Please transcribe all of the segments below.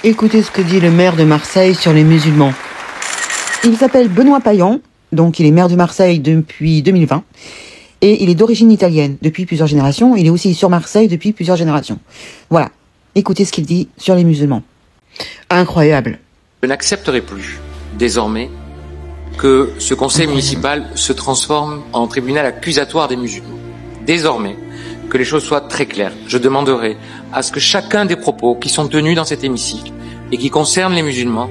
Écoutez ce que dit le maire de Marseille sur les musulmans. Il s'appelle Benoît Payan, donc il est maire de Marseille depuis 2020. Et il est d'origine italienne depuis plusieurs générations. Il est aussi sur Marseille depuis plusieurs générations. Voilà. Écoutez ce qu'il dit sur les musulmans. Incroyable. Je n'accepterai plus, désormais, que ce conseil municipal se transforme en tribunal accusatoire des musulmans. Désormais, que les choses soient très claires, je demanderai à ce que chacun des propos qui sont tenus dans cet hémicycle et qui concernent les musulmans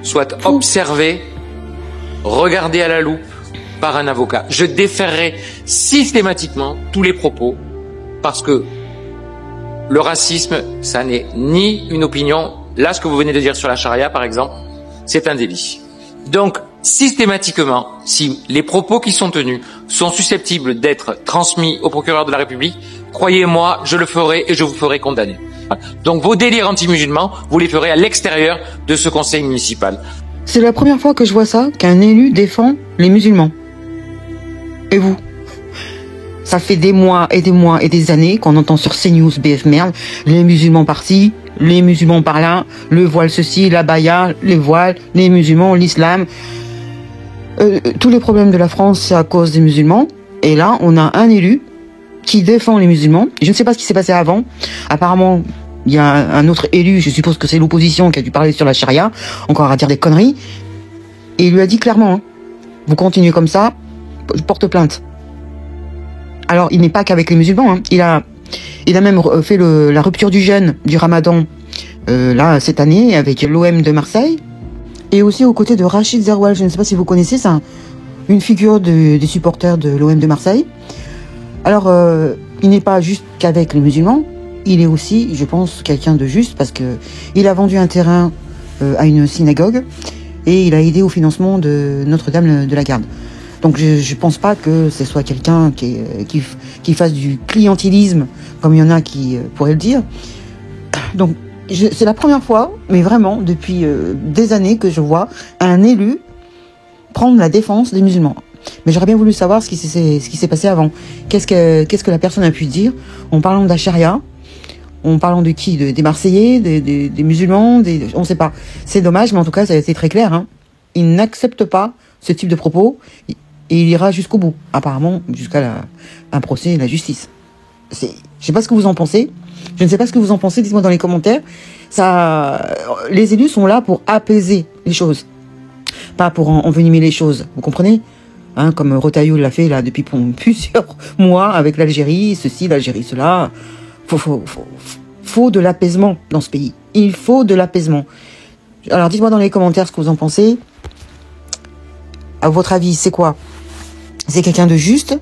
soit observé, regardé à la loupe par un avocat. Je déférerai systématiquement tous les propos parce que le racisme, ça n'est ni une opinion. Là, ce que vous venez de dire sur la charia, par exemple, c'est un délit. Donc, systématiquement, si les propos qui sont tenus sont susceptibles d'être transmis au procureur de la République, croyez-moi, je le ferai et je vous ferai condamner. Donc, vos délires anti-musulmans, vous les ferez à l'extérieur de ce conseil municipal. C'est la première fois que je vois ça, qu'un élu défend les musulmans. Et vous? Ça fait des mois et des années qu'on entend sur CNews, BF Merde, les musulmans par-ci, les musulmans par-là, le voile ceci, la baya, les voiles, les musulmans, l'islam. Tous les problèmes de la France, c'est à cause des musulmans. Et là, on a un élu qui défend les musulmans. Je ne sais pas ce qui s'est passé avant. Apparemment, il y a un autre élu, je suppose que c'est l'opposition, qui a dû parler sur la charia, encore à dire des conneries. Et il lui a dit clairement, hein, vous continuez comme ça, je porte plainte. Alors, il n'est pas qu'avec les musulmans, hein. Il a même fait la rupture du jeûne du Ramadan, là, cette année, avec l'OM de Marseille. Et aussi aux côtés de Rachid Zerwal. Je ne sais pas si vous connaissez, c'est une figure des supporters de l'OM de Marseille. Alors, il n'est pas juste qu'avec les musulmans. Il est aussi, je pense, quelqu'un de juste parce que il a vendu un terrain à une synagogue et il a aidé au financement de Notre-Dame de la Garde. Donc je pense pas que ce soit quelqu'un qui fasse du clientélisme, comme il y en a qui pourraient le dire. Donc c'est la première fois, mais vraiment depuis des années, que je vois un élu prendre la défense des musulmans. Mais j'aurais bien voulu savoir ce qui s'est passé avant. Qu'est-ce que la personne a pu dire en parlant de la charia, en parlant de qui, des Marseillais, des musulmans, on ne sait pas. C'est dommage, mais en tout cas, ça a été très clair. Hein. Il n'accepte pas ce type de propos. Et il ira jusqu'au bout, apparemment, jusqu'à un procès et la justice. Je sais pas ce que vous en pensez. Je ne sais pas ce que vous en pensez, dites-moi dans les commentaires. Les élus sont là pour apaiser les choses, pas pour envenimer les choses. Vous comprenez, hein, comme Retailleau l'a fait là depuis plusieurs mois avec l'Algérie, ceci, l'Algérie, cela. Faut de l'apaisement dans ce pays. Il faut de l'apaisement. Alors dites-moi dans les commentaires ce que vous en pensez. À votre avis, c'est quoi? C'est quelqu'un de juste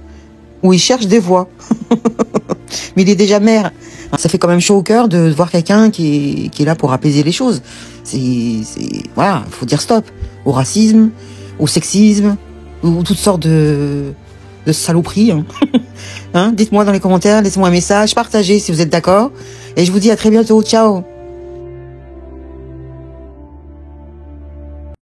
ou il cherche des voix? Mais il est déjà maire. Ça fait quand même chaud au cœur de voir quelqu'un qui est là pour apaiser les choses. Voilà, il faut dire stop au racisme, au sexisme, ou toutes sortes de saloperies. Hein. Hein, dites-moi dans les commentaires, laissez-moi un message, partagez si vous êtes d'accord. Et je vous dis à très bientôt. Ciao!